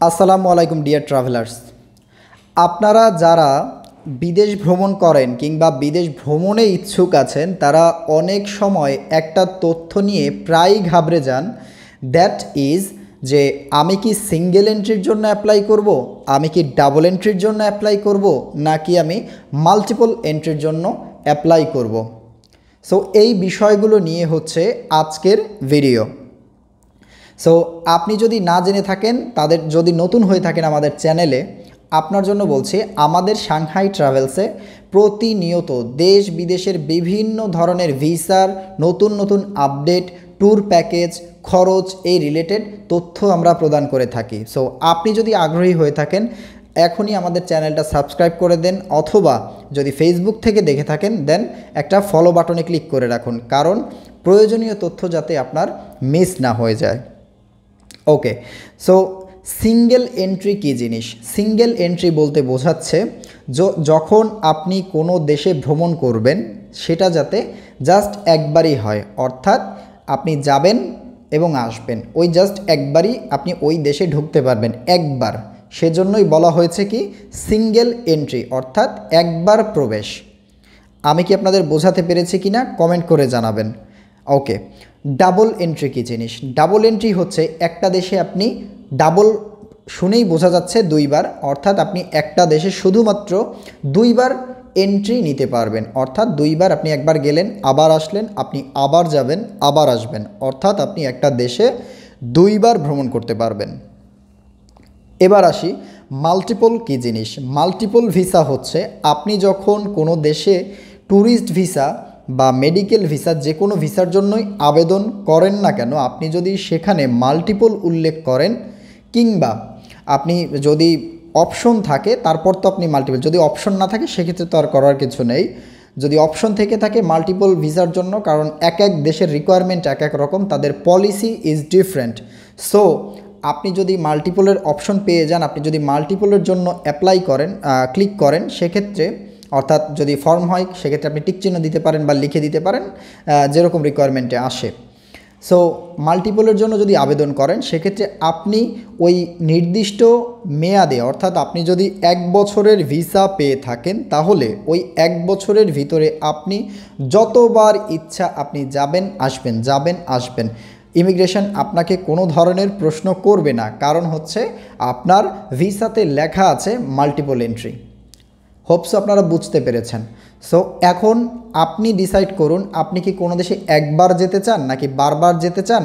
আসসালামু আলাইকুম deer travellers. আপনারা যারা বিদেশ ভ্রমণ করেন কিংবা বিদেশ ভ্রমণে ইচ্ছুক আছেন, তারা অনেক সময় একটা তথ্য নিয়ে প্রায়ই ঘাবড়ে যান। দ্যাট ইজ যে আমি কি সিঙ্গেল এন্ট্রির জন্য অ্যাপ্লাই করব, আমি কি ডাবল এন্ট্রির জন্য অ্যাপ্লাই করব, নাকি আমি মাল্টিপল এন্ট্রির জন্য অ্যাপ্লাই করব। সো এই বিষয়গুলো নিয়ে হচ্ছে আজকের ভিডিও। সো আপনি যদি না জেনে থাকেন, তাদের যদি নতুন হয়ে থাকেন আমাদের চ্যানেলে, আপনার জন্য বলছি, আমাদের সাংহাই ট্রাভেলসে প্রতিনিয়ত দেশ বিদেশের বিভিন্ন ধরনের ভিসার নতুন নতুন আপডেট, ট্যুর প্যাকেজ, খরচ এই রিলেটেড তথ্য আমরা প্রদান করে থাকি। সো আপনি যদি আগ্রহী হয়ে থাকেন, এখনই আমাদের চ্যানেলটা সাবস্ক্রাইব করে দেন, অথবা যদি ফেসবুক থেকে দেখে থাকেন দেন একটা ফলো বাটনে ক্লিক করে রাখুন, কারণ প্রয়োজনীয় তথ্য যাতে আপনার মিস না হয়ে যায়। ওকে, সো সিঙ্গেল এন্ট্রি কী জিনিস? সিঙ্গেল এন্ট্রি বলতে বোঝাচ্ছে যখন আপনি কোনো দেশে ভ্রমণ করবেন, সেটা যাতে জাস্ট একবারই হয়, অর্থাৎ আপনি যাবেন এবং আসবেন, ওই জাস্ট একবারই আপনি ওই দেশে ঢুকতে পারবেন, একবার। সেজন্যই বলা হয়েছে কি সিঙ্গেল এন্ট্রি, অর্থাৎ একবার প্রবেশ। আমি কি আপনাদের বোঝাতে পেরেছি কি না কমেন্ট করে জানাবেন। ওকে, ডাবল এন্ট্রি কী জিনিস? ডাবল এন্ট্রি হচ্ছে একটা দেশে আপনি ডাবল, শুনেই বোঝা যাচ্ছে দুইবার, অর্থাৎ আপনি একটা দেশে শুধুমাত্র দুইবার এন্ট্রি নিতে পারবেন, অর্থাৎ দুইবার আপনি একবার গেলেন আবার আসলেন, আপনি আবার যাবেন আবার আসবেন, অর্থাৎ আপনি একটা দেশে দুইবার ভ্রমণ করতে পারবেন। এবার আসি মাল্টিপল কী জিনিস। মাল্টিপল ভিসা হচ্ছে আপনি যখন কোনো দেশে ট্যুরিস্ট ভিসা বা মেডিকেল ভিসা, যে কোনো ভিসার জন্যই আবেদন করেন না কেন, আপনি যদি সেখানে মাল্টিপল উল্লেখ করেন, কিংবা আপনি যদি অপশন থাকে তারপর তো আপনি মাল্টিপল, যদি অপশন না থাকে সেক্ষেত্রে তো আর করার কিছু নেই। যদি অপশন থেকে থাকে মাল্টিপল ভিসার জন্য, কারণ এক এক দেশের রিকোয়ারমেন্ট এক এক রকম, তাদের পলিসি ইজ ডিফারেন্ট। সো আপনি যদি মাল্টিপলের অপশন পেয়ে যান, আপনি যদি মাল্টিপলের জন্য অ্যাপ্লাই করেন, ক্লিক করেন, সেক্ষেত্রে অর্থাৎ যদি ফর্ম হয় সেক্ষেত্রে আপনি টিক চিহ্ন দিতে পারেন বা লিখে দিতে পারেন, যেরকম রিকোয়ারমেন্টে আসে। সো মাল্টিপলের জন্য যদি আবেদন করেন, সেক্ষেত্রে আপনি ওই নির্দিষ্ট মেয়াদে, অর্থাৎ আপনি যদি 1 বছরের ভিসা পেয়ে থাকেন, তাহলে ওই 1 বছরের ভিতরে আপনি যতবার ইচ্ছা আপনি যাবেন আসবেন, যাবেন আসবেন। ইমিগ্রেশন আপনাকে কোনো ধরনের প্রশ্ন করবে না, কারণ হচ্ছে আপনার ভিসাতে লেখা আছে মাল্টিপল এন্ট্রি। হোপস আপনারা বুঝতে পেরেছেন। সো এখন আপনি ডিসাইড করুন, আপনি কি কোনো দেশে একবার যেতে চান, নাকি বারবার যেতে চান,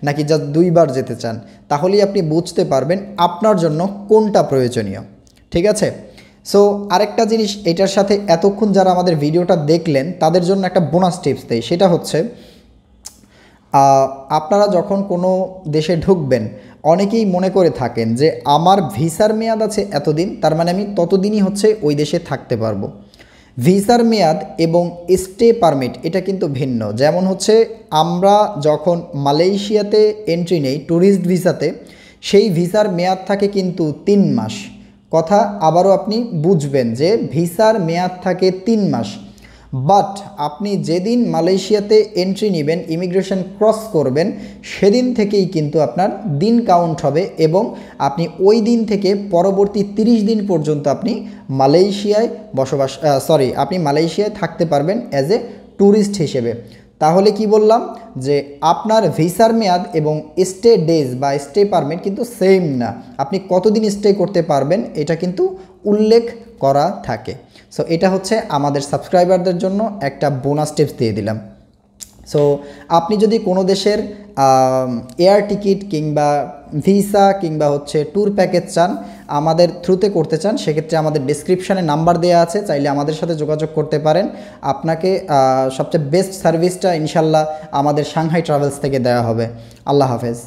নাকি জাস্ট দুইবার যেতে চান। তাহলেই আপনি বুঝতে পারবেন আপনার জন্য কোনটা প্রয়োজনীয়। ঠিক আছে? সো আরেকটা জিনিস, এটার সাথে এতক্ষণ যারা আমাদের ভিডিওটা দেখলেন তাদের জন্য একটা বোনাস টিপস দেই। সেটা হচ্ছে আপনারা যখন কোনো দেশে ঢুকবেন, অনেকেই মনে করে থাকেন যে আমার ভিসার মেয়াদ আছে এতদিন, তার মানে আমি ততদিনই হচ্ছে ওই দেশে থাকতে পারবো। ভিসার মেয়াদ এবং স্টে পারমিট এটা কিন্তু ভিন্ন। যেমন হচ্ছে আমরা যখন মালয়েশিয়াতে এন্ট্রি নেই ট্যুরিস্ট ভিসাতে, সেই ভিসার মেয়াদ থাকে কিন্তু 3 মাস। কথা আবারও আপনি বুঝবেন যে ভিসার মেয়াদ থাকে 3 মাস। বাট আপনি যেদিন মালয়েশিয়াতে এন্ট্রি নেবেন, ইমিগ্রেশন ক্রস করবেন, সেদিন থেকেই কিন্তু আপনার দিন কাউন্ট হবে, এবং আপনি ওই দিন থেকে পরবর্তী 30 দিন পর্যন্ত আপনি মালয়েশিয়ায় আপনি মালয়েশিয়ায় থাকতে পারবেন অ্যাজ এ ট্যুরিস্ট হিসেবে। তাহলে কি বললাম যে আপনার ভিসার মেয়াদ এবং স্টে ডেজ বা স্টে পারমিট কিন্তু সেম না। আপনি কতদিন স্টে করতে পারবেন এটা কিন্তু উল্লেখ করা থাকে। সো এটা হচ্ছে আমাদের সাবস্ক্রাইবারদের জন্য একটা বোনাস টিপস দিয়ে দিলাম। সো আপনি যদি কোনো দেশের এয়ার টিকিট কিংবা ভিসা কিংবা হচ্ছে ট্যুর প্যাকেজ চান, আমাদের থ্রুতে করতে চান, সেক্ষেত্রে আমাদের ডেসক্রিপশানে নাম্বার দেওয়া আছে, চাইলে আমাদের সাথে যোগাযোগ করতে পারেন। আপনাকে সবচেয়ে বেস্ট সার্ভিসটা ইনশাল্লাহ আমাদের সাংহাই ট্রাভেলস থেকে দেওয়া হবে। আল্লাহ হাফেজ।